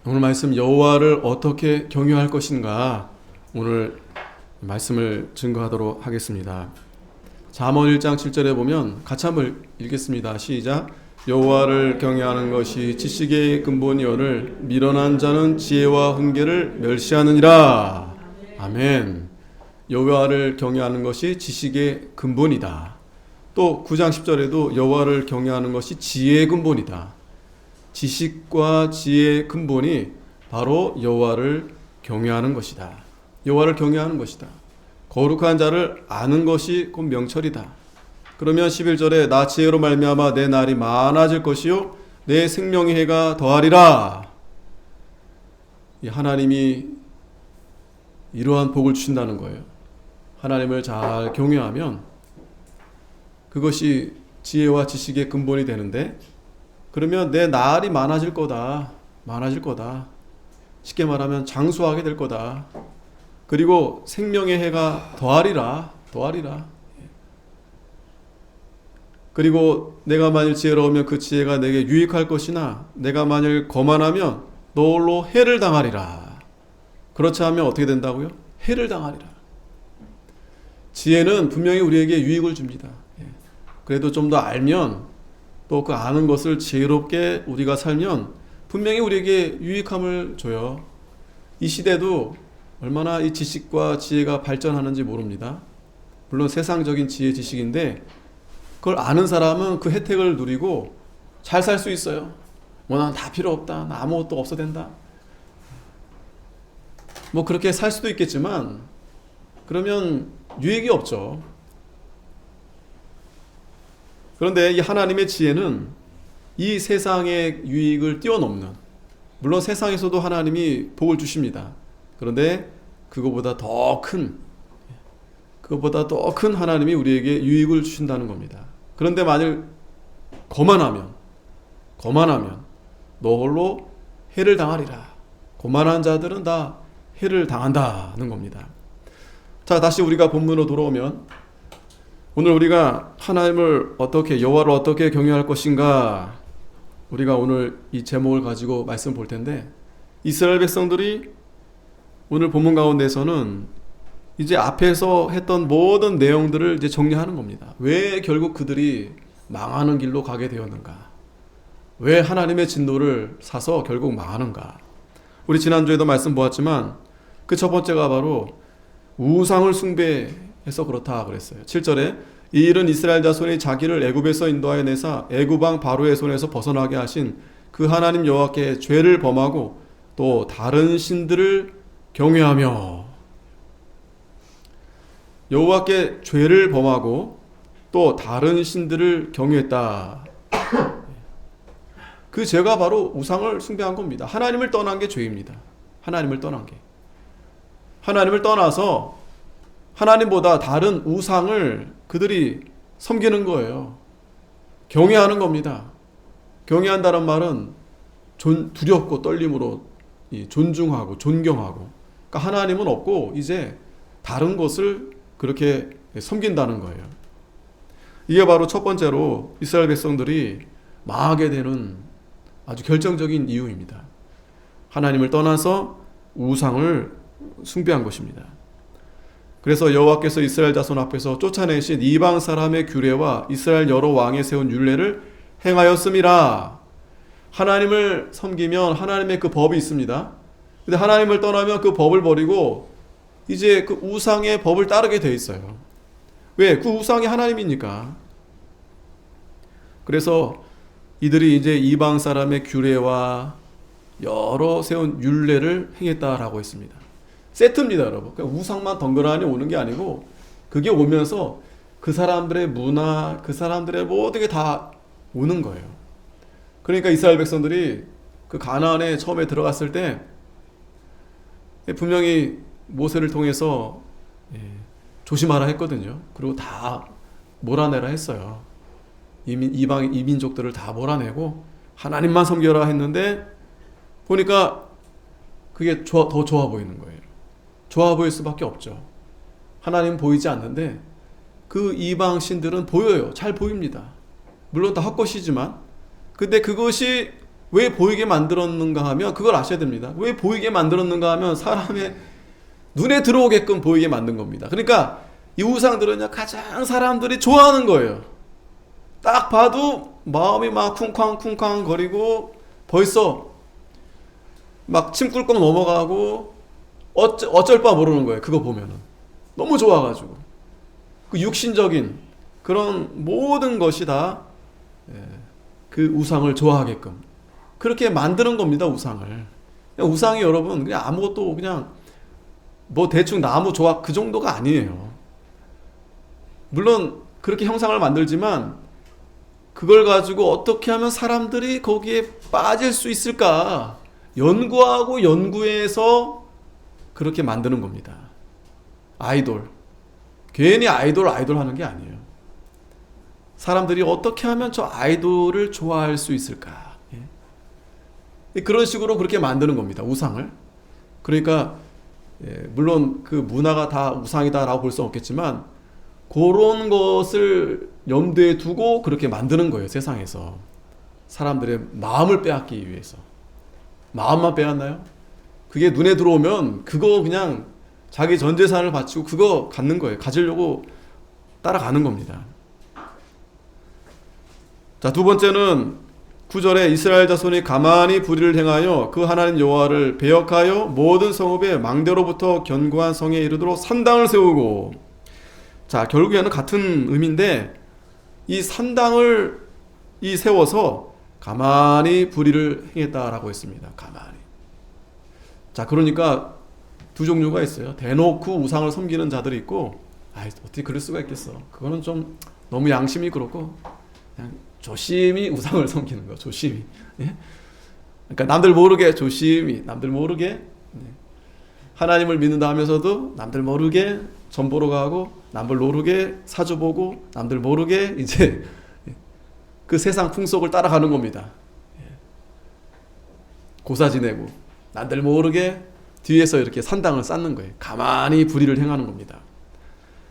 오늘 말씀 여호와를 어떻게 경유할 것인가 오늘 말씀을 증거하도록 하겠습니다. 잠언 1장 7절에 보면 같이 한번 읽겠습니다. 시작. 여호와를 경외하는 것이 지식의 근본이오늘 미련한 자는 지혜와 훈계를 멸시하느니라. 아멘. 여호와를 경외하는 것이 지식의 근본이다. 또 9장 10절에도 여호와를 경외하는 것이 지혜의 근본이다. 지식과 지혜의 근본이 바로 여호와를 경외하는 것이다. 여호와를 경외하는 것이다. 거룩한 자를 아는 것이 곧 명철이다. 그러면 11절에 나 지혜로 말미암아 내 날이 많아질 것이요 내 생명의 해가 더하리라. 이 하나님이 이러한 복을 주신다는 거예요. 하나님을 잘 경외하면 그것이 지혜와 지식의 근본이 되는데, 그러면 내 날이 많아질 거다. 많아질 거다. 쉽게 말하면 장수하게 될 거다. 그리고 생명의 해가 더하리라. 더하리라. 그리고 내가 만일 지혜로우면 그 지혜가 내게 유익할 것이나 내가 만일 거만하면 너홀로 해를 당하리라. 그렇지 않으면 어떻게 된다고요? 해를 당하리라. 지혜는 분명히 우리에게 유익을 줍니다. 그래도 좀 더 알면, 또 그 아는 것을 지혜롭게 우리가 살면 분명히 우리에게 유익함을 줘요. 이 시대도 얼마나 이 지식과 지혜가 발전하는지 모릅니다. 물론 세상적인 지혜 지식인데 그걸 아는 사람은 그 혜택을 누리고 잘 살 수 있어요. 난 다 필요 없다. 나 아무것도 없어도 된다. 뭐 그렇게 살 수도 있겠지만 그러면 유익이 없죠. 그런데 이 하나님의 지혜는 이 세상의 유익을 뛰어넘는, 물론 세상에서도 하나님이 복을 주십니다. 그런데 그거보다 더 큰 하나님이 우리에게 유익을 주신다는 겁니다. 그런데 만일 거만하면 너 홀로 해를 당하리라. 거만한 자들은 다 해를 당한다는 겁니다. 자, 다시 우리가 본문으로 돌아오면 오늘 우리가 하나님을 어떻게, 여호와를 어떻게 경외할 것인가, 우리가 오늘 이 제목을 가지고 말씀 볼 텐데, 이스라엘 백성들이 오늘 본문 가운데서는 이제 앞에서 했던 모든 내용들을 이제 정리하는 겁니다. 왜 결국 그들이 망하는 길로 가게 되었는가? 왜 하나님의 진노를 사서 결국 망하는가? 우리 지난주에도 말씀 보았지만 그 첫 번째가 바로 우상을 숭배해서 그렇다 그랬어요. 7절에 이 일은 이스라엘 자손이 자기를 애굽에서 인도하여 내사 애굽 왕 바로의 손에서 벗어나게 하신 그 하나님 여호와께 죄를 범하고 또 다른 신들을 경외하며, 여호와께 죄를 범하고 또 다른 신들을 경외했다. 그 죄가 바로 우상을 숭배한 겁니다. 하나님을 떠난 게 죄입니다. 하나님을 떠난 게. 하나님을 떠나서 하나님보다 다른 우상을 그들이 섬기는 거예요. 경외하는 겁니다. 경외한다는 말은 두렵고 떨림으로 존중하고 존경하고, 그러니까 하나님은 없고 이제 다른 것을 그렇게 섬긴다는 거예요. 이게 바로 첫 번째로 이스라엘 백성들이 망하게 되는 아주 결정적인 이유입니다. 하나님을 떠나서 우상을 숭배한 것입니다. 그래서 여호와께서 이스라엘 자손 앞에서 쫓아내신 이방 사람의 규례와 이스라엘 여러 왕에 세운 율례를 행하였음이라. 하나님을 섬기면 하나님의 그 법이 있습니다. 근데 하나님을 떠나면 그 법을 버리고 이제 그 우상의 법을 따르게 돼 있어요. 왜? 그 우상이 하나님이니까. 그래서 이들이 이제 이방 사람의 규례와 여러 세운 율례를 행했다라고 했습니다. 세트입니다, 여러분. 그러니까 우상만 덩그러니 오는 게 아니고 그게 오면서 그 사람들의 문화, 그 사람들의 모든 게 다 오는 거예요. 그러니까 이스라엘 백성들이 그 가나안에 처음에 들어갔을 때 분명히 모세를 통해서 조심하라 했거든요. 그리고 다 몰아내라 했어요. 이방 이민족들을 다 몰아내고 하나님만 섬겨라 했는데 보니까 그게 더 좋아 보이는 거예요. 좋아 보일 수밖에 없죠. 하나님 보이지 않는데 그 이방 신들은 보여요. 잘 보입니다. 물론 다 헛것이지만, 근데 그것이 왜 보이게 만들었는가 하면 그걸 아셔야 됩니다. 왜 보이게 만들었는가 하면 사람의 눈에 들어오게끔 보이게 만든 겁니다. 그러니까 이 우상들은요, 가장 사람들이 좋아하는 거예요. 딱 봐도 마음이 막 쿵쾅쿵쾅 거리고 벌써 막 침 꿀꺽 넘어가고 어쩔 바 모르는 거예요. 그거 보면은 너무 좋아가지고 그 육신적인 그런 모든 것이 다 그 우상을 좋아하게끔 그렇게 만드는 겁니다. 우상을. 우상이 여러분 그냥 아무것도 그냥 뭐 대충 나무 조각 그 정도가 아니에요. 물론 그렇게 형상을 만들지만 그걸 가지고 어떻게 하면 사람들이 거기에 빠질 수 있을까 연구하고 연구해서 그렇게 만드는 겁니다. 아이돌. 괜히 아이돌 하는 게 아니에요. 사람들이 어떻게 하면 저 아이돌을 좋아할 수 있을까. 그런 식으로 그렇게 만드는 겁니다. 우상을. 그러니까 물론 그 문화가 다 우상이다라고 볼 수는 없겠지만 그런 것을 염두에 두고 그렇게 만드는 거예요. 세상에서. 사람들의 마음을 빼앗기 위해서. 마음만 빼앗나요? 그게 눈에 들어오면 그거 그냥 자기 전 재산을 바치고 그거 갖는 거예요. 가지려고 따라가는 겁니다. 자, 두 번째는 9절에 이스라엘 자손이 가만히 불의를 행하여 그 하나님 여호와를 배역하여 모든 성읍의 망대로부터 견고한 성에 이르도록 산당을 세우고. 자, 결국에는 같은 의미인데 이 산당을 세워서 가만히 불의를 행했다라고 했습니다. 가만히. 자, 그러니까 두 종류가 있어요. 대놓고 우상을 섬기는 자들이 있고, 어떻게 그럴 수가 있겠어. 그거는 좀 너무 양심이 그렇고 그냥 조심히 우상을 섬기는 거예요. 조심히. 예? 그러니까 남들 모르게 조심히, 남들 모르게 하나님을 믿는다 하면서도 남들 모르게 전 보러 가고, 남들 모르게 사주 보고, 남들 모르게 이제 그 세상 풍속을 따라가는 겁니다. 고사 지내고 남들 모르게 뒤에서 이렇게 산당을 쌓는 거예요. 가만히 불의를 행하는 겁니다.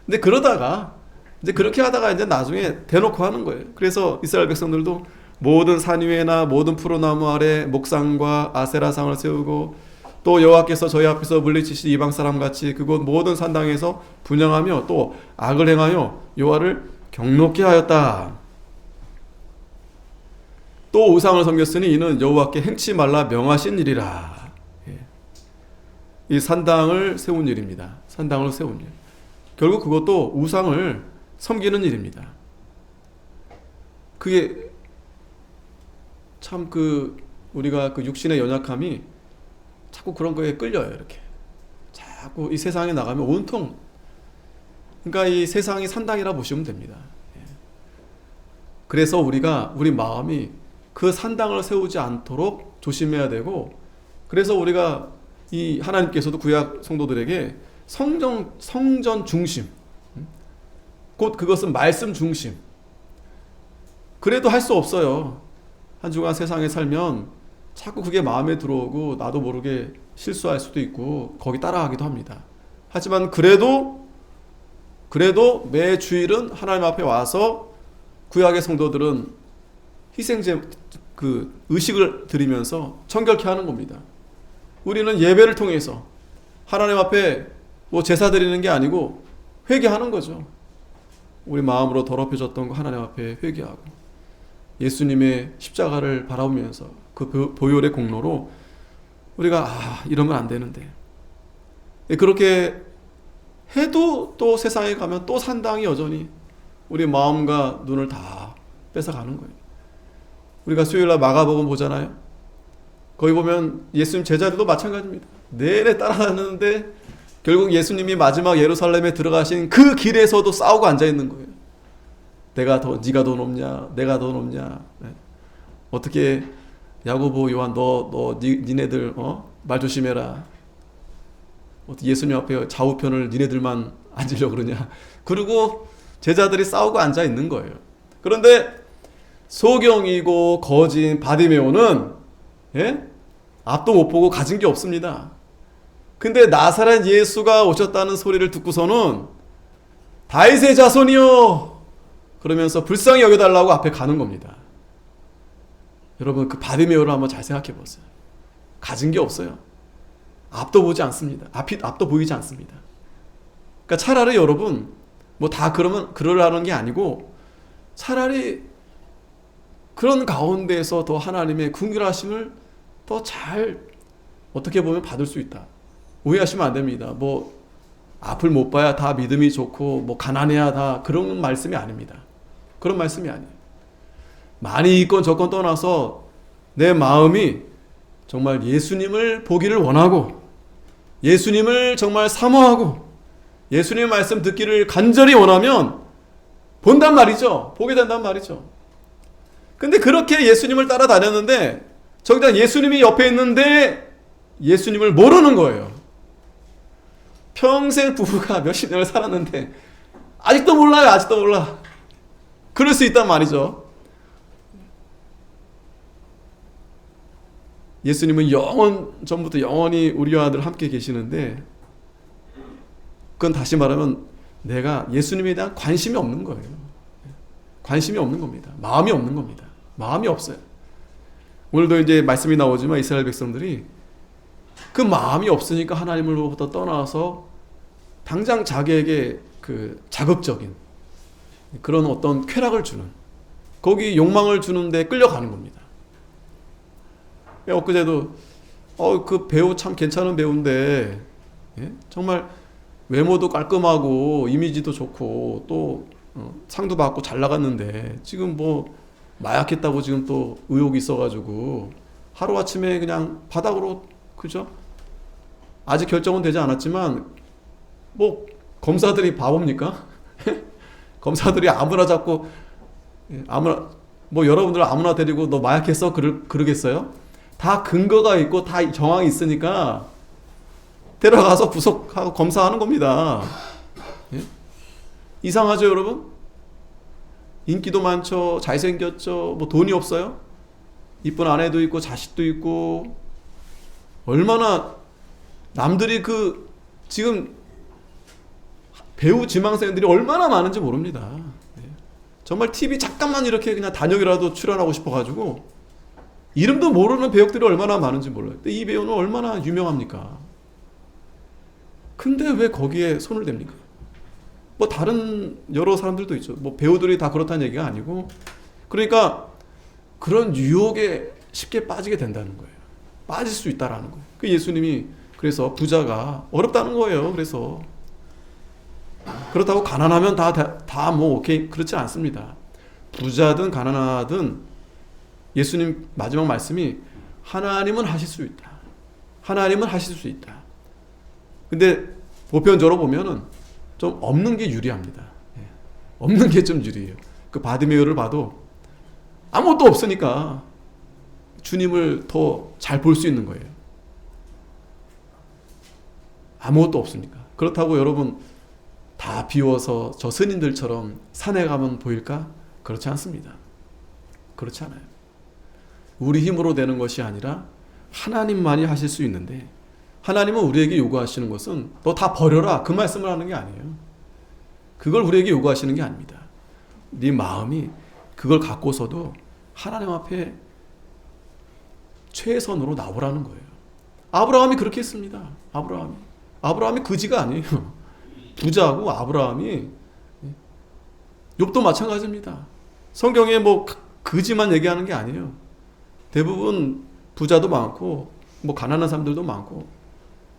근데 그러다가 이제 그렇게 하다가 이제 나중에 대놓고 하는 거예요. 그래서 이스라엘 백성들도 모든 산 위에나 모든 푸르나무 아래 목상과 아세라상을 세우고, 또 여호와께서 저희 앞에서 물리치신 이방 사람 같이 그곳 모든 산당에서 분향하며 또 악을 행하여 여호와를 경노케 하였다. 또 우상을 섬겼으니 이는 여호와께 행치 말라 명하신 일이라. 이 산당을 세운 일입니다. 산당을 세운 일. 결국 그것도 우상을 섬기는 일입니다. 그게 참 우리가 그 육신의 연약함이 자꾸 그런 거에 끌려요. 이렇게 자꾸 이 세상에 나가면 온통, 그러니까 이 세상이 산당이라 보시면 됩니다. 그래서 우리 마음이 그 산당을 세우지 않도록 조심해야 되고, 그래서 우리가 이 하나님께서도 구약 성도들에게 성전 중심, 곧 그것은 말씀 중심. 그래도 할 수 없어요. 한 주간 세상에 살면 자꾸 그게 마음에 들어오고 나도 모르게 실수할 수도 있고 거기 따라가기도 합니다. 하지만 그래도 매 주일은 하나님 앞에 와서 구약의 성도들은 희생제 의식을 드리면서 청결케 하는 겁니다. 우리는 예배를 통해서 하나님 앞에 제사 드리는 게 아니고 회개하는 거죠. 우리 마음으로 더럽혀졌던 거 하나님 앞에 회개하고 예수님의 십자가를 바라보면서 그 보혈의 공로로 우리가 이러면 안 되는데, 그렇게 해도 또 세상에 가면 또 산당이 여전히 우리 마음과 눈을 다 뺏어가는 거예요. 우리가 수요일날 마가복음 보잖아요. 거기 보면 예수님 제자들도 마찬가지입니다. 내내 따라다녔는데 결국 예수님이 마지막 예루살렘에 들어가신 그 길에서도 싸우고 앉아있는 거예요. 네가 더 높냐, 내가 더 높냐. 어떻게 야고보, 요한 니네들 말 조심해라. 어떻게 예수님 앞에 좌우편을 니네들만 앉으려고 그러냐. 그리고 제자들이 싸우고 앉아있는 거예요. 그런데 소경이고 거진 바디메오는 앞도 못 보고 가진 게 없습니다. 근데 나사렛 예수가 오셨다는 소리를 듣고서는 다윗의 자손이요 그러면서 불쌍히 여겨달라고 앞에 가는 겁니다. 여러분 그 바디메오를 한번 잘 생각해 보세요. 가진 게 없어요. 앞도 보지 않습니다. 앞도 보이지 않습니다. 그러니까 차라리 여러분 뭐 다 그러라는 게 아니고 차라리 그런 가운데에서 더 하나님의 긍휼하심을 더 잘 어떻게 보면 받을 수 있다. 오해하시면 안 됩니다. 뭐 앞을 못 봐야 다 믿음이 좋고 뭐 가난해야 다 그런 말씀이 아닙니다. 그런 말씀이 아니에요. 많이 있건 적건 떠나서 내 마음이 정말 예수님을 보기를 원하고 예수님을 정말 사모하고 예수님의 말씀 듣기를 간절히 원하면 본단 말이죠. 보게 된단 말이죠. 근데 그렇게 예수님을 따라다녔는데 정작 예수님이 옆에 있는데 예수님을 모르는 거예요. 평생 부부가 몇십 년을 살았는데 아직도 몰라요. 아직도 몰라. 그럴 수 있단 말이죠. 예수님은 전부터 영원히 우리와 늘 함께 계시는데 그건 다시 말하면 내가 예수님에 대한 관심이 없는 거예요. 관심이 없는 겁니다. 마음이 없는 겁니다. 마음이 없어요. 오늘도 이제 말씀이 나오지만 이스라엘 백성들이 그 마음이 없으니까 하나님으로부터 떠나서 당장 자기에게 그 자극적인 그런 어떤 쾌락을 주는 거기 욕망을 주는데 끌려가는 겁니다. 엊그제도 그 배우 참 괜찮은 배우인데 정말 외모도 깔끔하고 이미지도 좋고 또 상도 받고 잘 나갔는데 지금 뭐 마약했다고 지금 또 의혹이 있어가지고 하루아침에 그냥 바닥으로 그죠? 아직 결정은 되지 않았지만 뭐 검사들이 바보입니까? 검사들이 아무나 잡고 아무나 뭐 여러분들 아무나 데리고 너 마약했어? 그러겠어요? 다 근거가 있고 다 정황이 있으니까 데려가서 구속하고 검사하는 겁니다. 예? 이상하죠 여러분? 인기도 많죠. 잘생겼죠. 뭐 돈이 없어요? 이쁜 아내도 있고 자식도 있고 얼마나 남들이 지금 배우 지망생들이 얼마나 많은지 모릅니다. 예. 정말 TV 잠깐만 이렇게 그냥 단역이라도 출연하고 싶어가지고 이름도 모르는 배역들이 얼마나 많은지 몰라요. 근데 이 배우는 얼마나 유명합니까? 근데 왜 거기에 손을 댑니까? 뭐 다른 여러 사람들도 있죠. 뭐 배우들이 다 그렇다는 얘기가 아니고 그러니까 그런 유혹에 쉽게 빠지게 된다는 거예요. 빠질 수 있다라는 거예요. 그 예수님이 그래서 부자가 어렵다는 거예요. 그래서 그렇다고 가난하면 다 뭐 오케이 그렇지 않습니다. 부자든 가난하든 예수님 마지막 말씀이 하나님은 하실 수 있다. 하나님은 하실 수 있다. 근데 보편적으로 보면은 좀 없는 게 유리합니다. 없는 게 좀 유리해요. 그 바디메오를 봐도 아무것도 없으니까 주님을 더 잘 볼 수 있는 거예요. 아무것도 없으니까. 그렇다고 여러분 다 비워서 저 스님들처럼 산에 가면 보일까? 그렇지 않습니다. 그렇지 않아요. 우리 힘으로 되는 것이 아니라 하나님만이 하실 수 있는데 하나님은 우리에게 요구하시는 것은 너 다 버려라 그 말씀을 하는 게 아니에요. 그걸 우리에게 요구하시는 게 아닙니다. 네 마음이 그걸 갖고서도 하나님 앞에 최선으로 나오라는 거예요. 아브라함이 그렇게 했습니다. 아브라함이 그지가 아니에요. 부자고 아브라함이 욥도 마찬가지입니다. 성경에 뭐 그지만 얘기하는 게 아니에요. 대부분 부자도 많고 뭐 가난한 사람들도 많고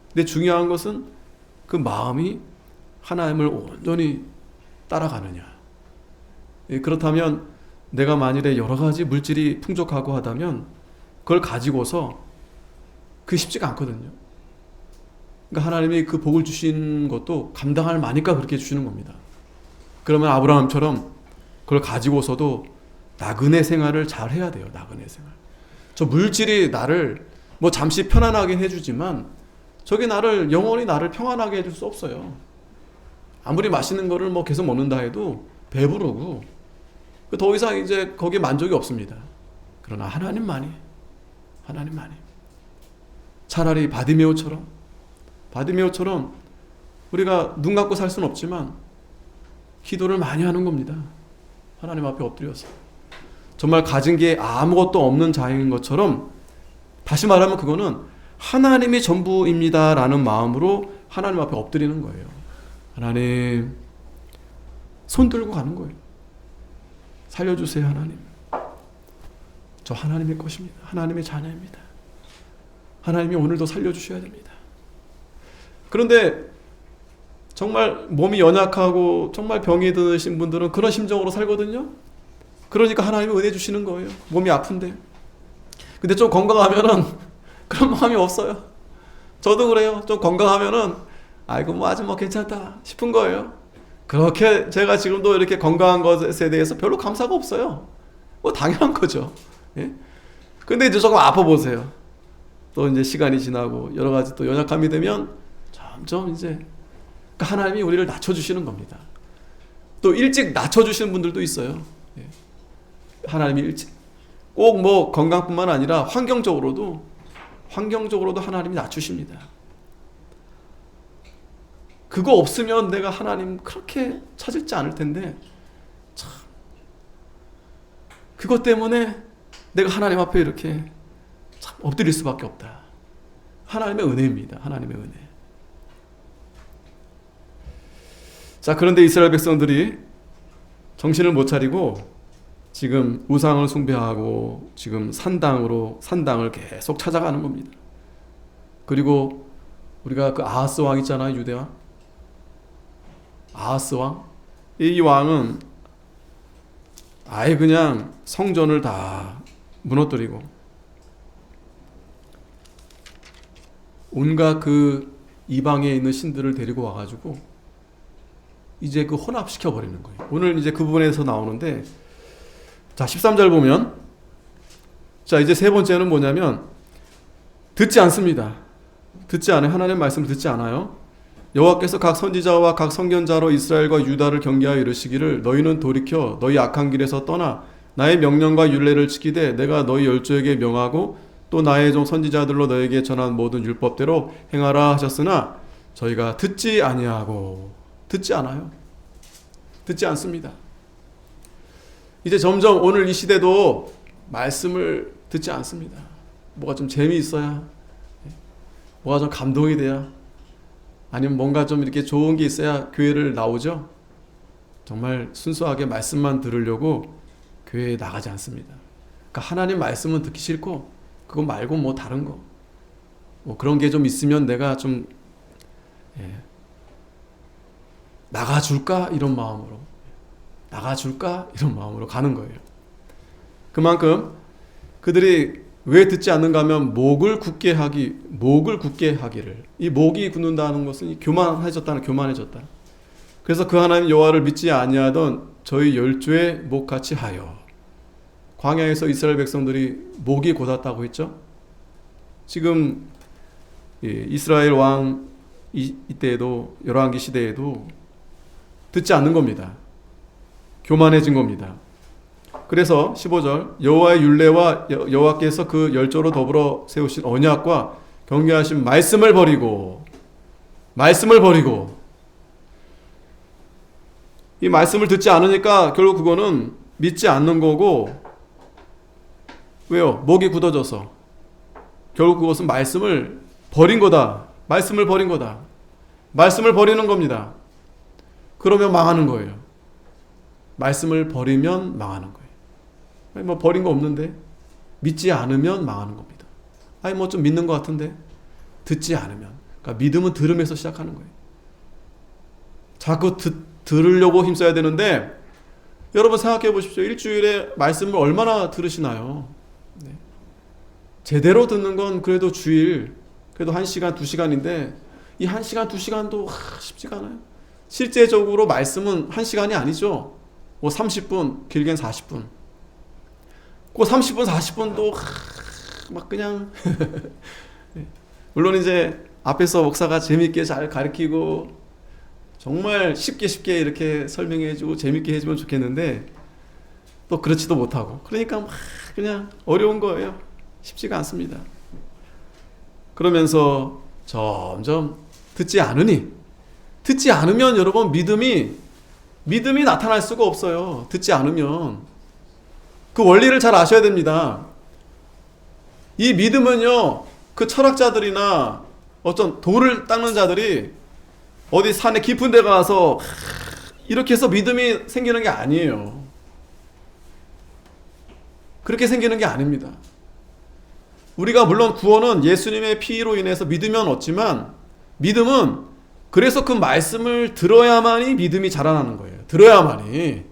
근데 중요한 것은 그 마음이 하나님을 온전히 따라가느냐. 그렇다면 내가 만일에 여러 가지 물질이 풍족하고 하다면 그걸 가지고서 그게 쉽지가 않거든요. 그러니까 하나님이 그 복을 주신 것도 감당할 만이니까 그렇게 주시는 겁니다. 그러면 아브라함처럼 그걸 가지고서도 나그네 생활을 잘 해야 돼요. 나그네 생활. 저 물질이 나를 뭐 잠시 편안하게 해주지만 저게 영원히 나를 평안하게 해줄 수 없어요. 아무리 맛있는 거를 뭐 계속 먹는다 해도 배부르고 더 이상 이제 거기에 만족이 없습니다. 그러나 하나님만이 차라리 바디메오처럼 우리가 눈 감고 살 수는 없지만 기도를 많이 하는 겁니다. 하나님 앞에 엎드려서 정말 가진 게 아무것도 없는 자인 것처럼, 다시 말하면 그거는 하나님이 전부입니다라는 마음으로 하나님 앞에 엎드리는 거예요. 하나님, 손 들고 가는 거예요. 살려주세요, 하나님. 저 하나님의 것입니다. 하나님의 자녀입니다. 하나님이 오늘도 살려주셔야 됩니다. 그런데 정말 몸이 연약하고 정말 병이 드신 분들은 그런 심정으로 살거든요. 그러니까 하나님이 은혜 주시는 거예요. 몸이 아픈데. 근데 좀 건강하면은 그런 마음이 없어요. 저도 그래요. 좀 건강하면은 아이고 뭐 아직 뭐 괜찮다 싶은 거예요. 그렇게 제가 지금도 이렇게 건강한 것에 대해서 별로 감사가 없어요. 뭐 당연한 거죠. 예? 근데 이제 조금 아파 보세요. 또 이제 시간이 지나고 여러 가지 또 연약함이 되면 점점 이제 하나님이 우리를 낮춰주시는 겁니다. 또 일찍 낮춰주시는 분들도 있어요. 예. 하나님이 일찍 꼭 뭐 건강뿐만 아니라 환경적으로도 하나님이 낮추십니다. 그거 없으면 내가 하나님 그렇게 찾을지 않을 텐데, 참 그것 때문에 내가 하나님 앞에 이렇게 참 엎드릴 수밖에 없다. 하나님의 은혜입니다. 하나님의 은혜. 자, 그런데 이스라엘 백성들이 정신을 못 차리고 지금 우상을 숭배하고 지금 산당을 계속 찾아가는 겁니다. 그리고 우리가 그 아하스 왕 있잖아요, 유대 왕. 아하스 왕. 이 왕은 아예 그냥 성전을 다 무너뜨리고 온갖 그 이방에 있는 신들을 데리고 와가지고 이제 그 혼합시켜 버리는 거예요. 오늘 이제 그 부분에서 나오는데, 자 13절 보면, 자 이제 세 번째는 뭐냐면 듣지 않습니다. 듣지 않아요. 하나님의 말씀을 듣지 않아요. 여호와께서 각 선지자와 각 선견자로 이스라엘과 유다를 경계하여 이르시기를 너희는 돌이켜 너희 악한 길에서 떠나 나의 명령과 율례를 지키되 내가 너희 열조에게 명하고 또 나의 종 선지자들로 너에게 전한 모든 율법대로 행하라 하셨으나 저희가 듣지 아니하고, 듣지 않아요. 듣지 않습니다. 이제 점점 오늘 이 시대도 말씀을 듣지 않습니다. 뭐가 좀 재미있어야, 뭐가 좀 감동이 돼야, 아니면 뭔가 좀 이렇게 좋은 게 있어야 교회를 나오죠. 정말 순수하게 말씀만 들으려고 교회에 나가지 않습니다. 그러니까 하나님 말씀은 듣기 싫고 그거 말고 뭐 다른 거, 뭐 그런 게 좀 있으면 내가 좀 나가줄까 이런 마음으로 가는 거예요. 그만큼 그들이 왜 듣지 않는가 하면 목을 굳게 하기를, 이 목이 굳는다는 것은 교만해졌다. 그래서 그 하나님 여호와를 믿지 아니하던 저희 열조의 목같이 하여. 광야에서 이스라엘 백성들이 목이 곧았다고 했죠. 지금 이스라엘 왕 이때에도, 열왕기 시대에도 듣지 않는 겁니다. 교만해진 겁니다. 그래서 15절 여호와의 율례와 여호와께서 그 열조로 더불어 세우신 언약과 경계하신 말씀을 버리고 이 말씀을 듣지 않으니까 결국 그거는 믿지 않는 거고, 왜요? 목이 굳어져서 결국 그것은 말씀을 버린 거다. 말씀을 버리는 겁니다. 그러면 망하는 거예요. 말씀을 버리면 망하는 거예요. 아니 뭐 버린 거 없는데, 믿지 않으면 망하는 겁니다. 아니 뭐 좀 믿는 것 같은데, 듣지 않으면. 그러니까 믿음은 들음에서 시작하는 거예요. 자꾸 들으려고 힘써야 되는데, 여러분 생각해 보십시오. 일주일에 말씀을 얼마나 들으시나요? 네. 제대로 듣는 건 그래도 주일, 그래도 1시간, 2시간인데 이 1시간, 2시간도 쉽지가 않아요. 실제적으로 말씀은 1시간이 아니죠. 뭐 30분, 길게는 40분. 그 30분, 40분도 막 그냥 물론 이제 앞에서 목사가 재밌게 잘 가르치고 정말 쉽게 이렇게 설명해주고 재밌게 해주면 좋겠는데 또 그렇지도 못하고, 그러니까 막 그냥 어려운 거예요. 쉽지가 않습니다. 그러면서 점점 듣지 않으면 여러분 믿음이 나타날 수가 없어요. 듣지 않으면 그 원리를 잘 아셔야 됩니다. 이 믿음은요, 그 철학자들이나 어떤 돌을 닦는 자들이 어디 산에 깊은 데 가서 이렇게 해서 믿음이 생기는 게 아니에요. 그렇게 생기는 게 아닙니다. 우리가 물론 구원은 예수님의 피로 인해서 믿으면 얻지만, 믿음은 그래서 그 말씀을 들어야만이 믿음이 자라나는 거예요. 들어야만이.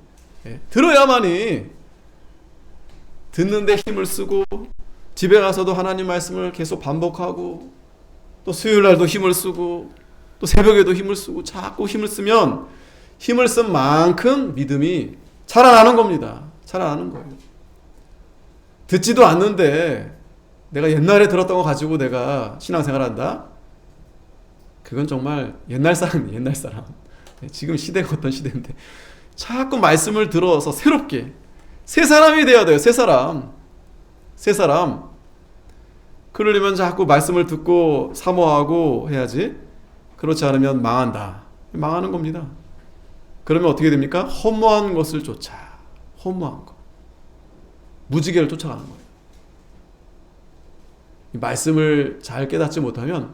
들어야만이. 듣는데 힘을 쓰고, 집에 가서도 하나님 말씀을 계속 반복하고, 또 수요일 날도 힘을 쓰고, 또 새벽에도 힘을 쓰고, 자꾸 힘을 쓰면 힘을 쓴 만큼 믿음이 자라나는 겁니다. 자라나는 거예요. 듣지도 않는데 내가 옛날에 들었던 거 가지고 내가 신앙생활한다? 그건 정말 옛날 사람이에요. 옛날 사람. 지금 시대가 어떤 시대인데 자꾸 말씀을 들어서 새롭게 새 사람이 돼야 돼요. 새 사람. 새 사람. 그러려면 자꾸 말씀을 듣고 사모하고 해야지. 그렇지 않으면 망한다. 망하는 겁니다. 그러면 어떻게 됩니까? 허무한 것을 쫓아. 허무한 것. 무지개를 쫓아가는 거예요. 이 말씀을 잘 깨닫지 못하면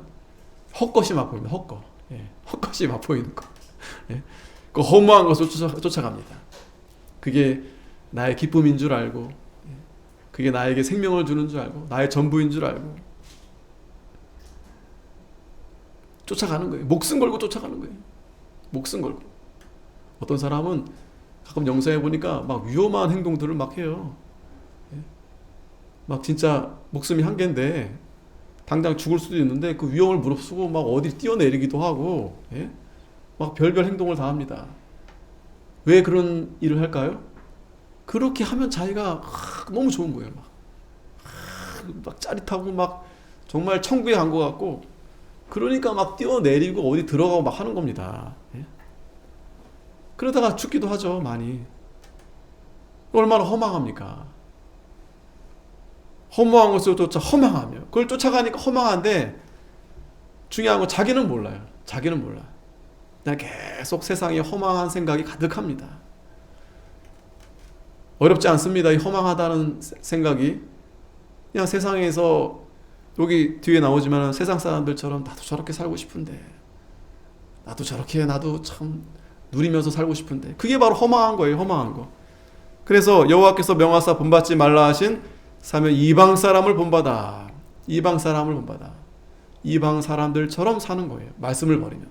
헛것이 맛보입니다. 헛것. 헛것이 맛보이는 것. 그 허무한 것을 쫓아갑니다. 그게 나의 기쁨인 줄 알고, 그게 나에게 생명을 주는 줄 알고, 나의 전부인 줄 알고 쫓아가는 거예요. 목숨 걸고 쫓아가는 거예요. 목숨 걸고. 어떤 사람은 가끔 영상에 보니까 막 위험한 행동들을 막 해요. 막 진짜 목숨이 한 개인데 당장 죽을 수도 있는데 그 위험을 무릅쓰고 막 어디 뛰어내리기도 하고, 막 별별 행동을 다 합니다. 왜 그런 일을 할까요? 그렇게 하면 자기가 너무 좋은 거예요. 막 짜릿하고 막 정말 천국에 간 것 같고, 그러니까 막 뛰어내리고 어디 들어가고 막 하는 겁니다. 그러다가 죽기도 하죠. 많이. 얼마나 허망합니까? 허무한 것을 쫓아 허망하며, 그걸 쫓아가니까 허망한데 중요한 건 자기는 몰라요. 자기는 몰라. 그냥 계속 세상에 허망한 생각이 가득합니다. 어렵지 않습니다. 이 허망하다는 생각이. 그냥 세상에서 여기 뒤에 나오지만 세상 사람들처럼 나도 저렇게 살고 싶은데, 나도 저렇게 나도 참 누리면서 살고 싶은데, 그게 바로 허망한 거예요. 허망한 거. 그래서 여호와께서 명하사 본받지 말라 하신 사면 이방 사람을 본받아. 이방 사람을 본받아. 이방 사람들처럼 사는 거예요. 말씀을 버리면.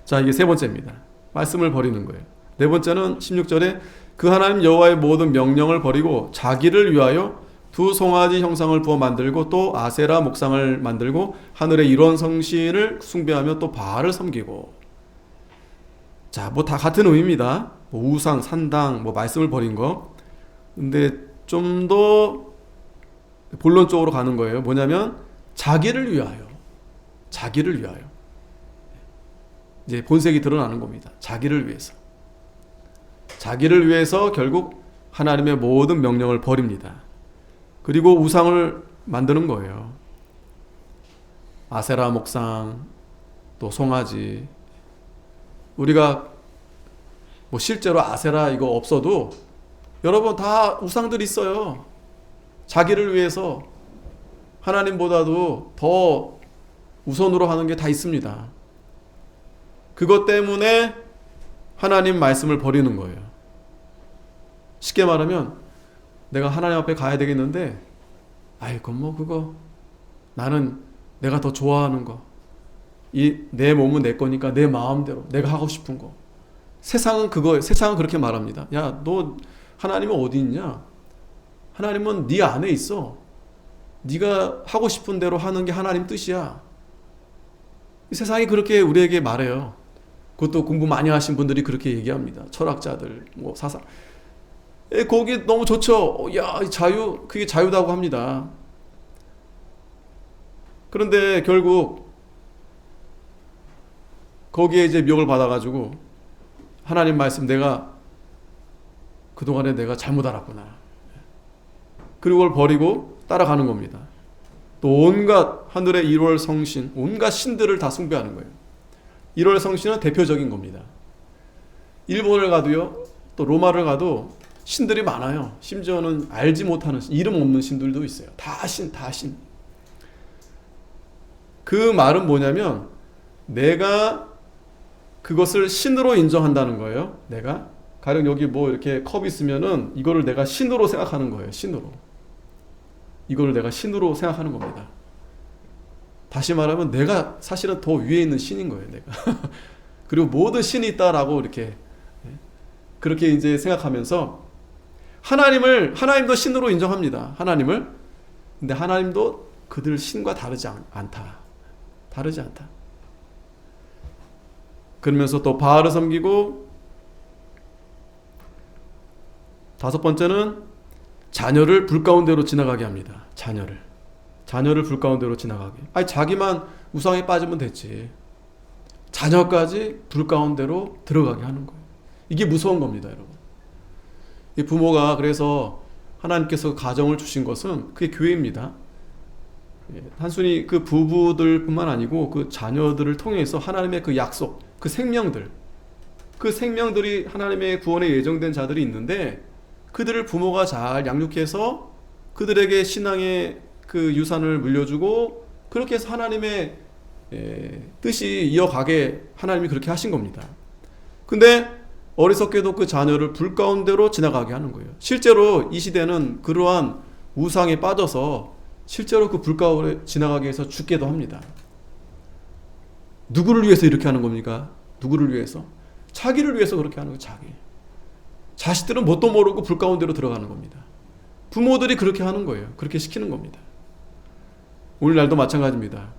자, 이게 세 번째입니다. 말씀을 버리는 거예요. 네 번째는 16절에 그 하나님 여호와의 모든 명령을 버리고 자기를 위하여 두 송아지 형상을 부어 만들고 또 아세라 목상을 만들고 하늘의 일원 성신을 숭배하며 또 바알을 섬기고. 자, 뭐 다 같은 의미입니다. 뭐 우상, 산당, 뭐 말씀을 버린 거. 근데 좀 더 본론적으로 가는 거예요. 뭐냐면 자기를 위하여. 자기를 위하여. 이제 본색이 드러나는 겁니다. 자기를 위해서. 자기를 위해서 결국 하나님의 모든 명령을 버립니다. 그리고 우상을 만드는 거예요. 아세라 목상, 또 송아지. 우리가 뭐 실제로 아세라 이거 없어도 여러분 다 우상들 있어요. 자기를 위해서 하나님보다도 더 우선으로 하는 게 다 있습니다. 그것 때문에 하나님 말씀을 버리는 거예요. 쉽게 말하면 내가 하나님 앞에 가야 되겠는데, 아이고 뭐 그거 나는 내가 더 좋아하는 거, 이 내 몸은 내 거니까 내 마음대로 내가 하고 싶은 거. 세상은 그거예요. 세상은 그렇게 말합니다. 야, 너 하나님은 어디 있냐? 하나님은 네 안에 있어. 네가 하고 싶은 대로 하는 게 하나님 뜻이야. 세상이 그렇게 우리에게 말해요. 그것도 공부 많이 하신 분들이 그렇게 얘기합니다. 철학자들, 뭐 사상. 거기 너무 좋죠. 야, 자유, 그게 자유다고 합니다. 그런데 결국 거기에 이제 미혹을 받아가지고 하나님 말씀 내가 그동안에 내가 잘못 알았구나. 그리고 그걸 버리고 따라가는 겁니다. 또 온갖 하늘의 1월 성신, 온갖 신들을 다 숭배하는 거예요. 1월 성신은 대표적인 겁니다. 일본을 가도요, 또 로마를 가도 신들이 많아요. 심지어는 알지 못하는 이름 없는 신들도 있어요. 다 신. 그 말은 뭐냐면 내가 그것을 신으로 인정한다는 거예요. 내가 가령 여기 뭐 이렇게 컵이 있으면은 이거를 내가 신으로 생각하는 거예요. 신으로. 이거를 내가 신으로 생각하는 겁니다. 다시 말하면 내가 사실은 더 위에 있는 신인 거예요. 내가. 그리고 모든 신이 있다라고 이렇게 그렇게 이제 생각하면서 하나님도 신으로 인정합니다. 하나님을. 근데 하나님도 그들 신과 다르지 않다. 그러면서 또 바알을 섬기고, 다섯 번째는 자녀를 불 가운데로 지나가게 합니다. 자녀를 불 가운데로 지나가게. 아니 자기만 우상에 빠지면 됐지. 자녀까지 불 가운데로 들어가게 하는 거예요. 이게 무서운 겁니다, 여러분. 이 부모가 그래서 하나님께서 가정을 주신 것은 그게 교회입니다. 단순히 그 부부들뿐만 아니고 그 자녀들을 통해서 하나님의 그 약속, 그 생명들이 하나님의 구원에 예정된 자들이 있는데 그들을 부모가 잘 양육해서 그들에게 신앙의 그 유산을 물려주고 그렇게 해서 하나님의 뜻이 이어가게 하나님이 그렇게 하신 겁니다. 근데 어리석게도 그 자녀를 불 가운데로 지나가게 하는 거예요. 실제로 이 시대는 그러한 우상에 빠져서 실제로 그 불 가운데 지나가게 해서 죽게도 합니다. 누구를 위해서 이렇게 하는 겁니까? 누구를 위해서? 자기를 위해서 그렇게 하는 거예요. 자식들은 뭣도 모르고 불 가운데로 들어가는 겁니다. 부모들이 그렇게 하는 거예요. 그렇게 시키는 겁니다. 오늘날도 마찬가지입니다.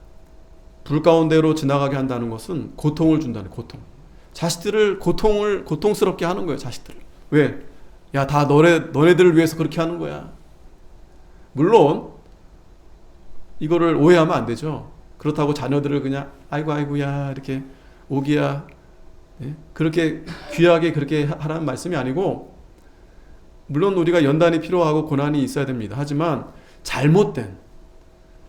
불 가운데로 지나가게 한다는 것은 고통을 준다는 고통. 자식들을 고통스럽게 하는 거예요. 자식들을. 왜? 야, 다 너네들을 위해서 그렇게 하는 거야. 물론 이거를 오해하면 안 되죠. 그렇다고 자녀들을 그냥 아이고야 이렇게 오기야 그렇게 귀하게 그렇게 하라는 말씀이 아니고, 물론 우리가 연단이 필요하고 고난이 있어야 됩니다. 하지만 잘못된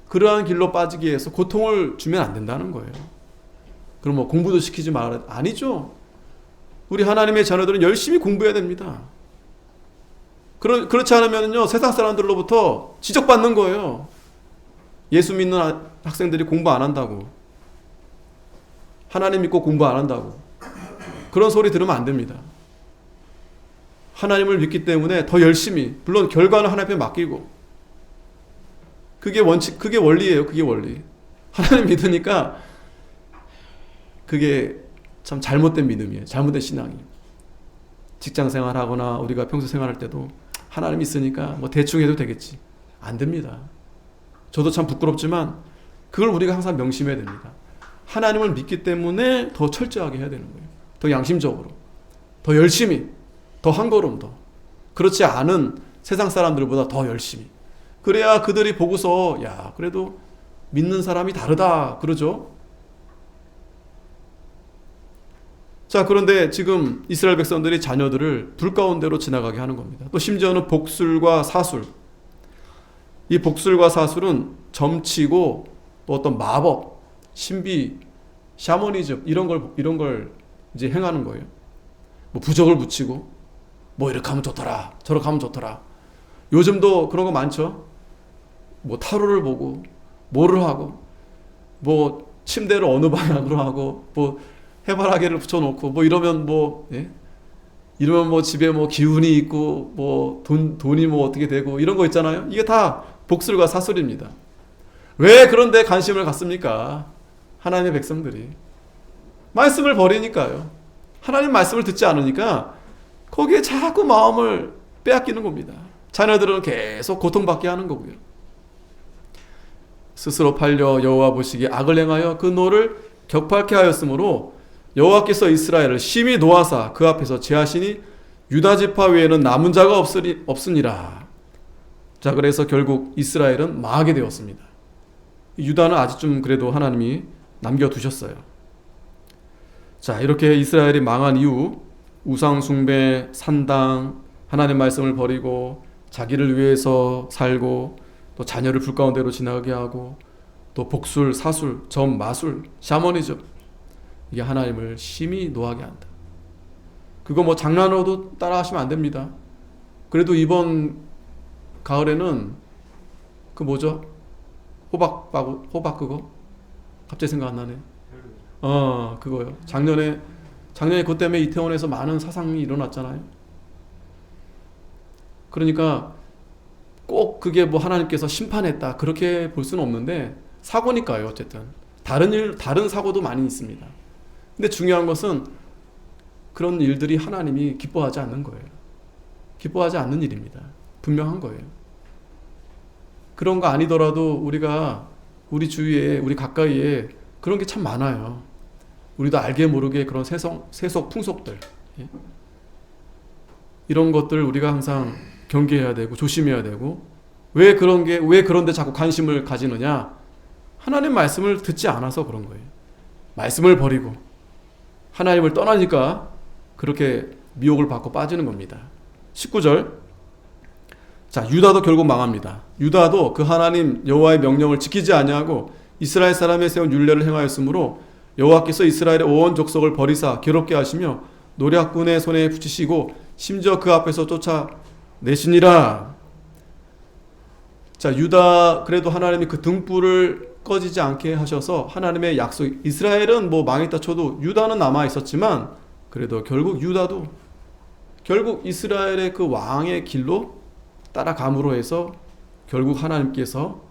그러한 길로 빠지기 위해서 고통을 주면 안 된다는 거예요. 그럼 뭐 공부도 시키지 말아. 아니죠. 우리 하나님의 자녀들은 열심히 공부해야 됩니다. 그렇지 않으면요 세상 사람들로부터 지적받는 거예요. 예수 믿는 학생들이 공부 안 한다고, 하나님 믿고 공부 안 한다고, 그런 소리 들으면 안 됩니다. 하나님을 믿기 때문에 더 열심히, 물론 결과는 하나님 앞에 맡기고, 그게 원리예요. 그게 원리. 하나님 믿으니까 그게 참 잘못된 믿음이에요. 잘못된 신앙이에요. 직장 생활하거나 우리가 평소 생활할 때도 하나님 있으니까 뭐 대충 해도 되겠지. 안 됩니다. 저도 참 부끄럽지만 그걸 우리가 항상 명심해야 됩니다. 하나님을 믿기 때문에 더 철저하게 해야 되는 거예요. 더 양심적으로, 더 열심히, 더 한 걸음 더. 그렇지 않은 세상 사람들보다 더 열심히. 그래야 그들이 보고서 야 그래도 믿는 사람이 다르다 그러죠. 자, 그런데 지금 이스라엘 백성들이 자녀들을 불 가운데로 지나가게 하는 겁니다. 또 심지어는 복술과 사술. 이 복술과 사술은 점치고 또 어떤 마법, 신비, 샤머니즘 이런 걸 이제 행하는 거예요. 뭐 부적을 붙이고 뭐 이렇게 하면 좋더라, 저렇게 하면 좋더라. 요즘도 그런 거 많죠. 뭐 타로를 보고 뭐를 하고 뭐 침대를 어느 방향으로 하고 뭐 해바라기를 붙여놓고 뭐 이러면 이러면 뭐 집에 뭐 기운이 있고 뭐 돈이 뭐 어떻게 되고 이런 거 있잖아요. 이게 다 복술과 사술입니다. 왜 그런데 관심을 갖습니까? 하나님의 백성들이 말씀을 버리니까요. 하나님 말씀을 듣지 않으니까 거기에 자꾸 마음을 빼앗기는 겁니다. 자녀들은 계속 고통받게 하는 거고요. 스스로 팔려 여호와 보시기에 악을 행하여 그 노를 격팔케 하였으므로 여호와께서 이스라엘을 심히 노하사 그 앞에서 제하시니 유다 지파 외에는 남은 자가 없으니라. 자, 그래서 결국 이스라엘은 망하게 되었습니다. 유다는 아직 좀 그래도 하나님이 남겨두셨어요. 자, 이렇게 이스라엘이 망한 이후 우상 숭배, 산당, 하나님 말씀을 버리고 자기를 위해서 살고 또 자녀를 불 가운데로 지나가게 하고 또 복술, 사술, 점, 마술, 샤머니즘, 이게 하나님을 심히 노하게 한다. 그거 뭐 장난으로도 따라 하시면 안 됩니다. 그래도 이번 가을에는 그 뭐죠? 호박 그거? 갑자기 생각 안 나네. 그거요. 작년에 그것 때문에 이태원에서 많은 사상이 일어났잖아요. 그러니까 꼭 그게 뭐 하나님께서 심판했다 그렇게 볼 수는 없는데 사고니까요. 어쨌든 다른 사고도 많이 있습니다. 근데 중요한 것은 그런 일들이 하나님이 기뻐하지 않는 거예요. 기뻐하지 않는 일입니다. 분명한 거예요. 그런 거 아니더라도 우리가 우리 주위에 우리 가까이에 그런 게 참 많아요. 우리도 알게 모르게 그런 세속 풍속들, 예? 이런 것들 우리가 항상 경계해야 되고 조심해야 되고, 왜 그런데 자꾸 관심을 가지느냐? 하나님 말씀을 듣지 않아서 그런 거예요. 말씀을 버리고 하나님을 떠나니까 그렇게 미혹을 받고 빠지는 겁니다. 19절. 자, 유다도 결국 망합니다. 유다도 그 하나님 여호와의 명령을 지키지 아니하고 이스라엘 사람의 세운 율례를 행하였으므로 여호와께서 이스라엘의 온 족속을 버리사 괴롭게 하시며 노략군의 손에 붙이시고 심지어 그 앞에서 쫓아내시니라. 자, 유다 그래도 하나님이 그 등불을 꺼지지 않게 하셔서 하나님의 약속, 이스라엘은 뭐 망했다 쳐도 유다는 남아 있었지만 그래도 결국 유다도 결국 이스라엘의 그 왕의 길로 따라감으로 해서 결국 하나님께서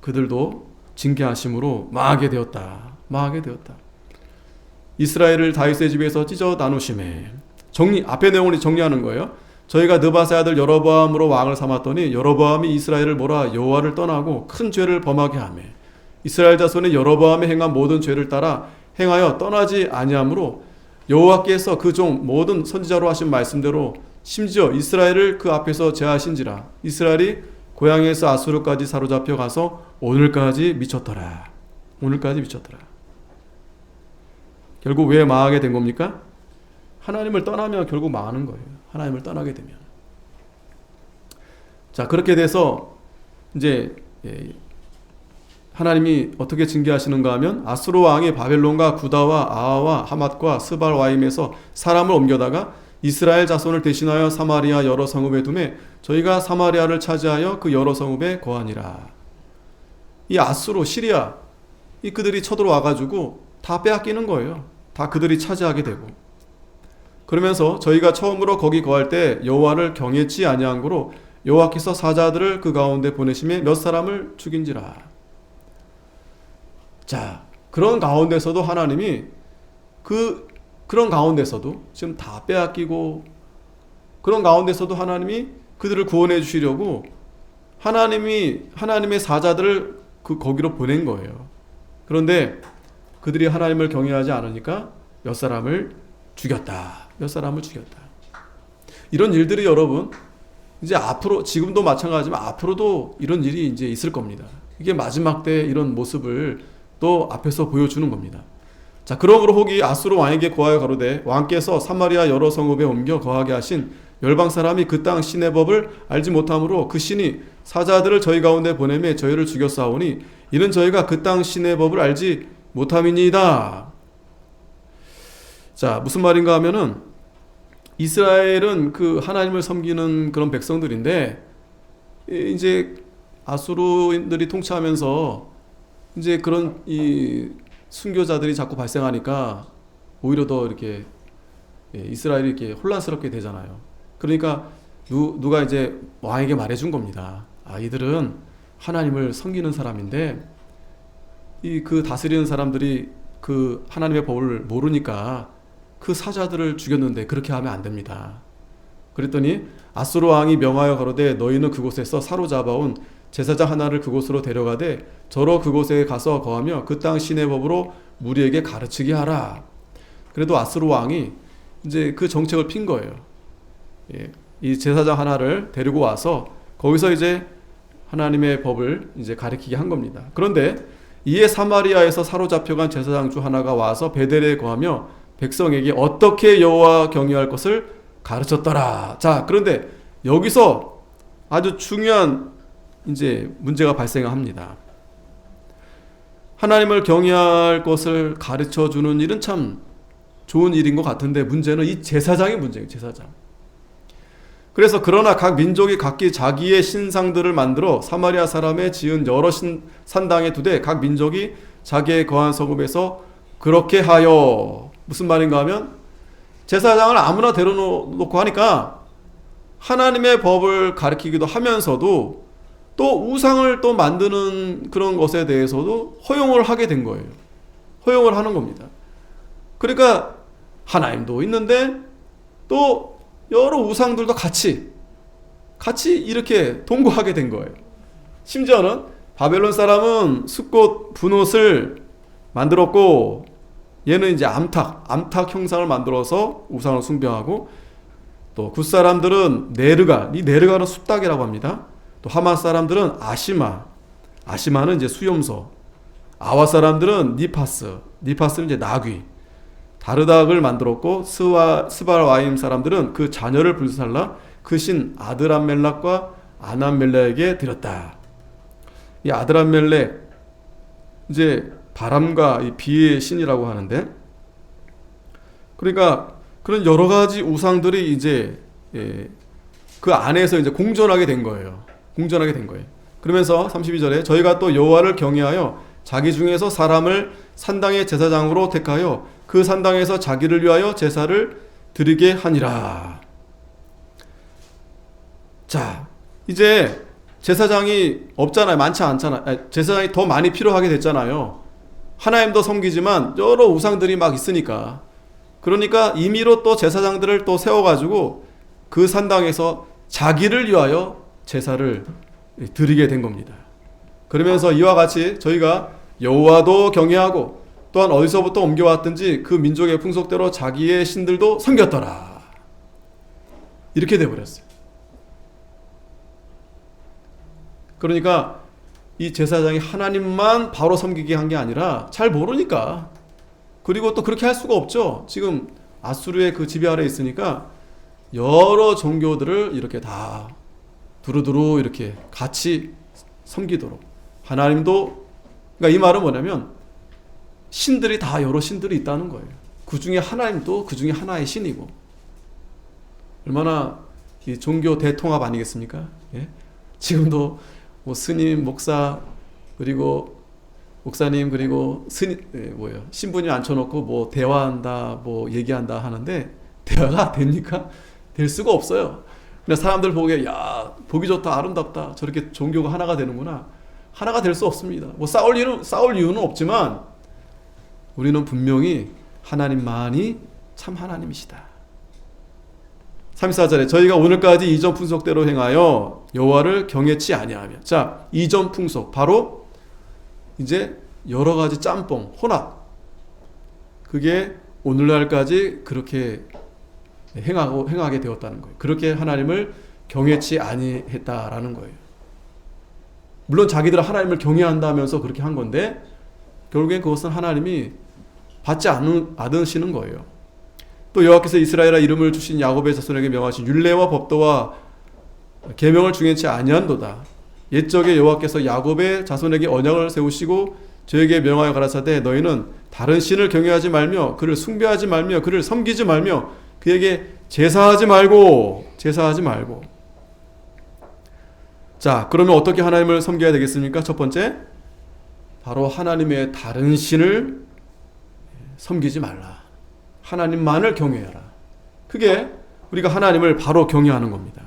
그들도 징계하심으로 망하게 되었다. 이스라엘을 다윗의 집에서 찢어 나누심에, 앞의 내용을 정리하는 거예요. 저희가 느바세 아들 여로보암으로 왕을 삼았더니 여로보암이 이스라엘을 몰아 여호와를 떠나고 큰 죄를 범하게 하며 이스라엘 자손이 여로보암이 행한 모든 죄를 따라 행하여 떠나지 아니하므로 여호와께서 그 종 모든 선지자로 하신 말씀대로 심지어 이스라엘을 그 앞에서 제하신지라. 이스라엘이 고향에서 아수르까지 사로잡혀 가서 오늘까지 미쳤더라. 결국 왜 망하게 된 겁니까? 하나님을 떠나면 결국 망하는 거예요. 하나님을 떠나게 되면. 자, 그렇게 돼서 이제 하나님이 어떻게 징계하시는가 하면 아수르 왕이 바벨론과 구다와 아하와 하맛과 스발와임에서 사람을 옮겨다가 이스라엘 자손을 대신하여 사마리아 여러 성읍에 두매 저희가 사마리아를 차지하여 그 여러 성읍에 거하니라. 이 아수르, 시리아, 이 그들이 쳐들어와가지고 다 빼앗기는 거예요. 다 그들이 차지하게 되고. 그러면서 저희가 처음으로 거기 거할 때 여호와를 경외치 아니한 고로 여호와께서 사자들을 그 가운데 보내심에 몇 사람을 죽인지라. 자, 그런 가운데서도 하나님이 그런 가운데서도 지금 다 빼앗기고 그런 가운데서도 하나님이 그들을 구원해 주시려고 하나님의 사자들을 거기로 보낸 거예요. 그런데 그들이 하나님을 경외하지 않으니까 몇 사람을 죽였다. 이런 일들이 여러분 이제 앞으로 지금도 마찬가지지만 앞으로도 이런 일이 이제 있을 겁니다. 이게 마지막 때 이런 모습을 또 앞에서 보여주는 겁니다. 자, 그러므로 혹이 아수르 왕에게 고하여 가로되 왕께서 사마리아 여러 성읍에 옮겨 거하게 하신 열방 사람이 그 땅 신의 법을 알지 못함으로 그 신이 사자들을 저희 가운데 보내매 저희를 죽였사오니 이는 저희가 그 땅 신의 법을 알지 못함이니이다. 자, 무슨 말인가 하면은 이스라엘은 그 하나님을 섬기는 그런 백성들인데 이제 아수르인들이 통치하면서 이제 그런 이 순교자들이 자꾸 발생하니까 오히려 더 이렇게 이스라엘이 이렇게 혼란스럽게 되잖아요. 그러니까 누가 이제 왕에게 말해준 겁니다. 아, 이들은 하나님을 섬기는 사람인데 그 다스리는 사람들이 그 하나님의 법을 모르니까 그 사자들을 죽였는데 그렇게 하면 안 됩니다. 그랬더니 아수르 왕이 명하여 가로되 너희는 그곳에서 사로잡아온 제사장 하나를 그곳으로 데려가되 저로 그곳에 가서 거하며 그 땅 신의 법으로 무리에게 가르치게 하라. 그래도 아수르 왕이 이제 그 정책을 핀 거예요. 이 제사장 하나를 데리고 와서 거기서 이제 하나님의 법을 이제 가르치게 한 겁니다. 그런데 이에 사마리아에서 사로잡혀간 제사장 중 하나가 와서 베델에 거하며 백성에게 어떻게 여호와 경외할 것을 가르쳤더라. 자, 그런데 여기서 아주 중요한 이제 문제가 발생합니다. 하나님을 경외할 것을 가르쳐 주는 일은 참 좋은 일인 것 같은데 문제는 이 제사장이 문제예요. 제사장. 그래서 그러나 각 민족이 각기 자기의 신상들을 만들어 사마리아 사람의 지은 여러 산당에 두되 각 민족이 자기의 거한 성읍에서 그렇게 하여, 무슨 말인가 하면 제사장을 아무나 데려놓고 하니까 하나님의 법을 가르치기도 하면서도 또 우상을 또 만드는 그런 것에 대해서도 허용을 하게 된 거예요. 허용을 하는 겁니다. 그러니까 하나님도 있는데 또 여러 우상들도 같이 이렇게 동거하게 된 거예요. 심지어는 바벨론 사람은 숫꽃 분옷을 만들었고, 얘는 이제 암탉 형상을 만들어서 우상을 숭배하고, 또 굿 사람들은 네르가는 숫닭이라고 합니다. 또 하마 사람들은 아시마는 이제 수염소, 아와 사람들은 니파스는 이제 나귀, 다르닥을 만들었고, 스발와임 사람들은 그 자녀를 불살라 그 신 아드람멜렉과 아남멜렉에게 드렸다. 이 아드람멜렉, 이제 바람과 이 비의 신이라고 하는데, 그러니까 그런 여러 가지 우상들이 이제 그 안에서 이제 공존하게 된 거예요. 그러면서 32절에 저희가 또 여호와를 경외하여 자기 중에서 사람을 산당의 제사장으로 택하여 그 산당에서 자기를 위하여 제사를 드리게 하니라. 자, 이제 제사장이 없잖아요. 많지 않잖아요. 제사장이 더 많이 필요하게 됐잖아요. 하나님도 섬기지만 여러 우상들이 막 있으니까. 그러니까 임의로 또 제사장들을 또 세워가지고 그 산당에서 자기를 위하여 제사를 드리게 된 겁니다. 그러면서 이와 같이 저희가 여호와도 경외하고 또한 어디서부터 옮겨왔든지 그 민족의 풍속대로 자기의 신들도 섬겼더라. 이렇게 돼버렸어요. 그러니까 이 제사장이 하나님만 바로 섬기게 한 게 아니라 잘 모르니까, 그리고 또 그렇게 할 수가 없죠. 지금 아수르의 그 지배 아래 있으니까 여러 종교들을 이렇게 다 두루두루 이렇게 같이 섬기도록 하나님도, 그러니까 이 말은 뭐냐면 신들이 다 여러 신들이 있다는 거예요. 그 중에 하나님도 그 중에 하나의 신이고, 얼마나 이 종교 대통합 아니겠습니까? 예? 지금도 뭐 스님, 목사, 그리고 목사님, 그리고 신부님 앉혀놓고 뭐 대화한다, 뭐 얘기한다 하는데 대화가 됩니까? 될 수가 없어요. 그냥 사람들 보기에 야, 보기 좋다, 아름답다, 저렇게 종교가 하나가 되는구나. 하나가 될 수 없습니다. 뭐 싸울 이유는 없지만 우리는 분명히 하나님만이 참 하나님이시다. 34절에 저희가 오늘까지 이전 풍속대로 행하여 여호와를 경외치 아니하며. 자, 이전 풍속, 바로 이제 여러 가지 짬뽕, 혼합, 그게 오늘날까지 그렇게 행하게 되었다는 거예요. 그렇게 하나님을 경외치 아니했다라는 거예요. 물론 자기들은 하나님을 경외한다면서 그렇게 한 건데 결국엔 그것은 하나님이 받지 않으시는 거예요. 또 여호와께서 이스라엘의 이름을 주신 야곱의 자손에게 명하신 율례와 법도와 계명을 중행치 아니한도다. 옛적에 여호와께서 야곱의 자손에게 언약을 세우시고 저에게 명하여 가라사대 너희는 다른 신을 경외하지 말며 그를 숭배하지 말며 그를 섬기지 말며 그에게 제사하지 말고. 자, 그러면 어떻게 하나님을 섬겨야 되겠습니까? 첫 번째, 바로 하나님의 다른 신을 섬기지 말라. 하나님만을 경외하라. 그게 우리가 하나님을 바로 경외하는 겁니다.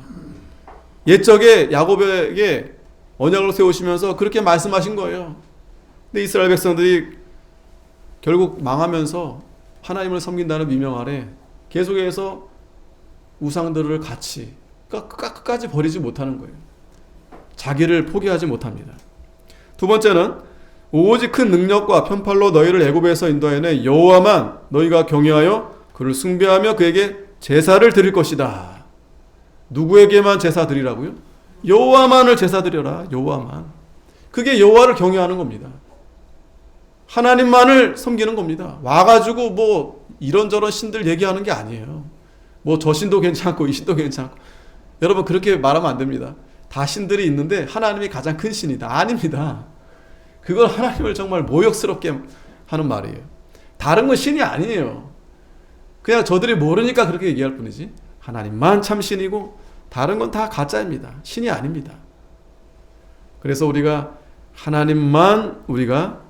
옛적에 야곱에게 언약을 세우시면서 그렇게 말씀하신 거예요. 근데 이스라엘 백성들이 결국 망하면서 하나님을 섬긴다는 미명 아래 계속해서 우상들을 같이 끝까지 버리지 못하는 거예요. 자기를 포기하지 못합니다. 두 번째는 오직 큰 능력과 편팔로 너희를 애굽에서 인도하여 여호와만 너희가 경외하여 그를 숭배하며 그에게 제사를 드릴 것이다. 누구에게만 제사 드리라고요? 여호와만을 제사 드려라. 여호와만. 그게 여호와를 경외하는 겁니다. 하나님만을 섬기는 겁니다. 와가지고 뭐 이런저런 신들 얘기하는 게 아니에요. 뭐 저 신도 괜찮고 이 신도 괜찮고. 여러분 그렇게 말하면 안 됩니다. 다 신들이 있는데 하나님이 가장 큰 신이다. 아닙니다. 그건 하나님을 정말 모욕스럽게 하는 말이에요. 다른 건 신이 아니에요. 그냥 저들이 모르니까 그렇게 얘기할 뿐이지 하나님만 참 신이고 다른 건 다 가짜입니다. 신이 아닙니다. 그래서 우리가 하나님만 우리가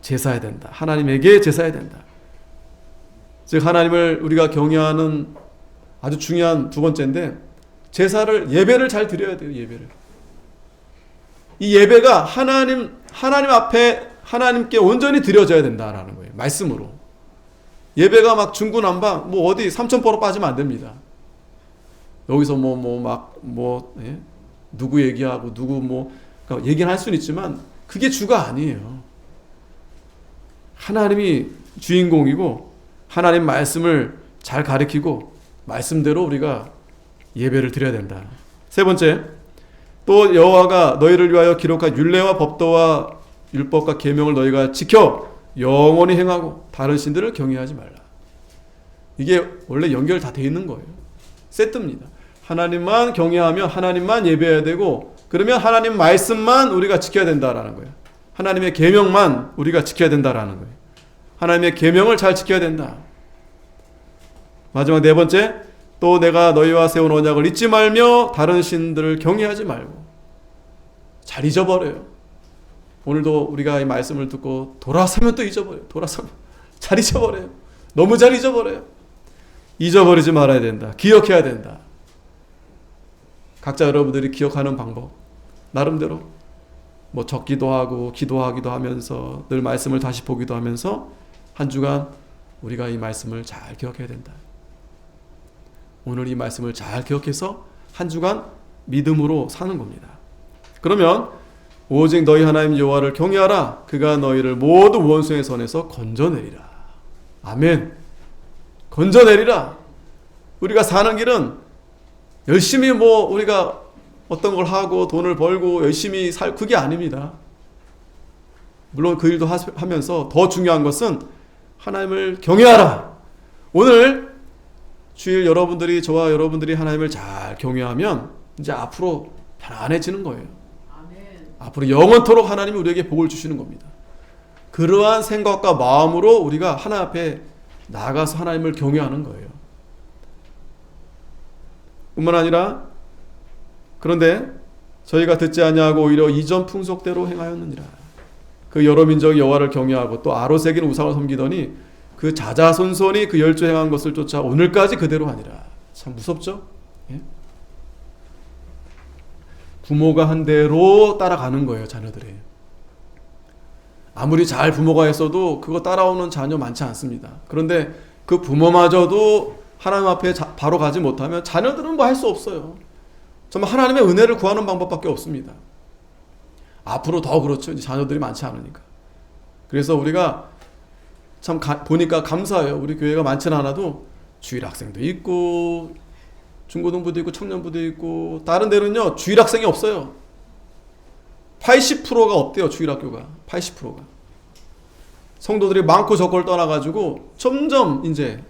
제사해야 된다. 하나님에게 제사해야 된다. 즉 하나님을 우리가 경외하는 아주 중요한 두 번째인데 예배를 잘 드려야 돼요. 예배를. 이 예배가 하나님 앞에 하나님께 온전히 드려져야 된다라는 거예요. 말씀으로. 예배가 막 중구난방 뭐 어디 삼천포로 빠지면 안 됩니다. 여기서 누구 얘기하고 누구 그러니까 얘기는 할 수는 있지만 그게 주가 아니에요. 하나님이 주인공이고 하나님 말씀을 잘 가르치고 말씀대로 우리가 예배를 드려야 된다. 세 번째, 또 여호와가 너희를 위하여 기록한 율례와 법도와 율법과 계명을 너희가 지켜 영원히 행하고 다른 신들을 경외하지 말라. 이게 원래 연결 다 돼 있는 거예요. 세트입니다. 하나님만 경외하며 하나님만 예배해야 되고 그러면 하나님 말씀만 우리가 지켜야 된다라는 거예요. 하나님의 계명만 우리가 지켜야 된다라는 거예요. 하나님의 계명을 잘 지켜야 된다. 마지막 네 번째, 또 내가 너희와 세운 언약을 잊지 말며 다른 신들을 경외하지 말고. 잘 잊어버려요. 오늘도 우리가 이 말씀을 듣고 돌아서면 또 잊어버려요. 돌아서면 잘 잊어버려요. 너무 잘 잊어버려요. 잊어버리지 말아야 된다. 기억해야 된다. 각자 여러분들이 기억하는 방법 나름대로 적기도 하고 기도하기도 하면서 늘 말씀을 다시 보기도 하면서 한 주간 우리가 이 말씀을 잘 기억해야 된다. 오늘 이 말씀을 잘 기억해서 한 주간 믿음으로 사는 겁니다. 그러면 오직 너희 하나님 여호와를 경외하라. 그가 너희를 모두 원수의 손에서 건져내리라. 아멘. 건져내리라. 우리가 사는 길은 열심히 우리가 어떤 걸 하고 돈을 벌고 열심히 그게 아닙니다. 물론 그 일도 하면서 더 중요한 것은 하나님을 경외하라. 오늘 주일 저와 여러분들이 하나님을 잘 경외하면 이제 앞으로 편안해지는 거예요. 아멘. 앞으로 영원토록 하나님이 우리에게 복을 주시는 겁니다. 그러한 생각과 마음으로 우리가 하나님 앞에 나아가서 하나님을 경외하는 거예요. 뿐만 아니라 그런데 저희가 듣지 아니하고 오히려 이전 풍속대로 행하였느니라. 그 여러 민족이 여호와를 경외하고 또 아로새긴 우상을 섬기더니 그 자자손손이 그 열조 행한 것을 쫓아 오늘까지 그대로 하니라. 참 무섭죠? 예? 부모가 한 대로 따라가는 거예요. 자녀들이. 아무리 잘 부모가 했어도 그거 따라오는 자녀 많지 않습니다. 그런데 그 부모마저도 하나님 앞에 바로 가지 못하면 자녀들은 할 수 없어요. 정말 하나님의 은혜를 구하는 방법밖에 없습니다. 앞으로 더 그렇죠. 이제 자녀들이 많지 않으니까. 그래서 우리가 참 보니까 감사해요. 우리 교회가 많지는 않아도 주일 학생도 있고 중고등부도 있고 청년부도 있고 다른 데는요 주일 학생이 없어요. 80%가 없대요. 주일 학교가 80%가. 성도들이 많고 적고를 떠나가지고 점점 이제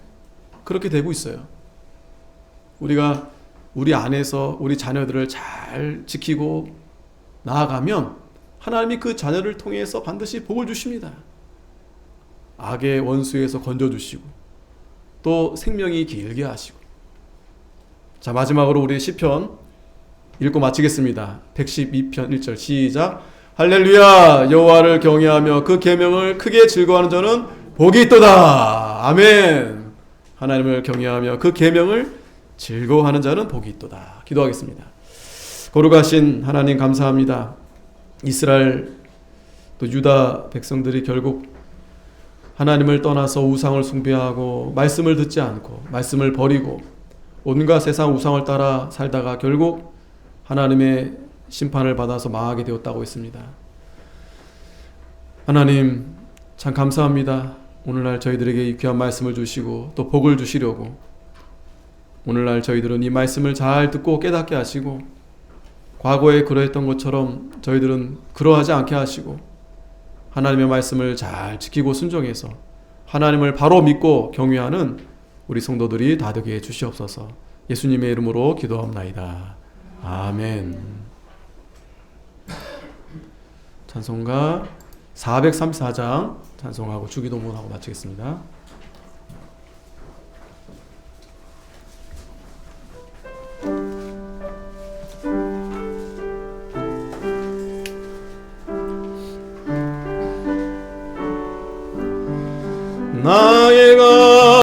그렇게 되고 있어요. 우리가 우리 안에서 우리 자녀들을 잘 지키고 나아가면 하나님이 그 자녀를 통해서 반드시 복을 주십니다. 악의 원수에서 건져주시고 또 생명이 길게 하시고. 자, 마지막으로 우리 시편 읽고 마치겠습니다. 112편 1절 시작. 할렐루야. 여호와를 경외하며 그 계명을 크게 즐거워하는 자는 복이 있도다. 아멘. 하나님을 경외하며 그 계명을 즐거워하는 자는 복이 있도다. 기도하겠습니다. 거룩하신 하나님 감사합니다. 이스라엘 또 유다 백성들이 결국 하나님을 떠나서 우상을 숭배하고 말씀을 듣지 않고 말씀을 버리고 온갖 세상 우상을 따라 살다가 결국 하나님의 심판을 받아서 망하게 되었다고 했습니다. 하나님 참 감사합니다. 오늘날 저희들에게 이 귀한 말씀을 주시고 또 복을 주시려고 오늘날 저희들은 이 말씀을 잘 듣고 깨닫게 하시고 과거에 그러했던 것처럼 저희들은 그러하지 않게 하시고 하나님의 말씀을 잘 지키고 순종해서 하나님을 바로 믿고 경외하는 우리 성도들이 다 되게 해주시옵소서. 예수님의 이름으로 기도합나이다. 아멘. 찬송가 434장 찬송하고 주기도문하고 마치겠습니다. 나의 가